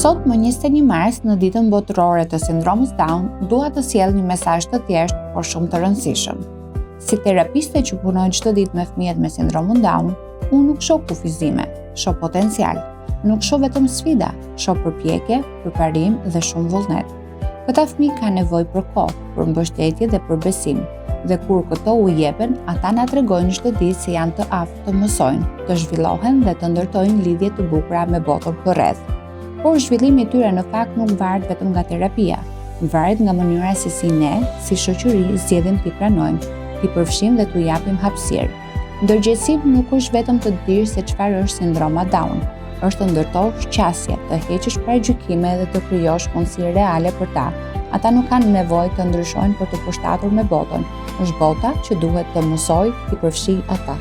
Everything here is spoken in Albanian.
Sot, më 21 mars, në ditën botërore të sindromës Down, dua të sjell një mesazh të thjeshtë, por shumë të rëndësishëm. Si terapiste që punoj çdo ditë me fëmijët me sindromun Down, unë nuk shoh kufizime, shoh potencial. Nuk shoh vetëm sfida, shoh përpjekje, përparim dhe shumë vullnet. Këta fëmijë kanë nevojë për kohë, për mbështetje dhe për besim. Dhe kur këto u jepen, ata na tregojnë çdo ditë se janë të aftë të mësojnë, të zhvillohen dhe të ndërtojnë lidhje të bukura me botën përreth. Por zhvillimi i tyre në fakt nuk varet vetëm nga terapia, varet nga mënyra se si ne, si shoqëri, zgjedhim t'i pranojmë, t'i përfshijmë dhe t'u japim hapësirë. Ndërgjegjësim nuk është vetëm të dirë se çfarë është sindroma Down, është të ndërtosh qasje, të heqësh paragjykime dhe të krijosh mundësi reale për ta. Ata nuk kanë nevojë të ndryshojnë për të përshtatur me botën, është bota që duhet të mësojë t'i përfshijë ata.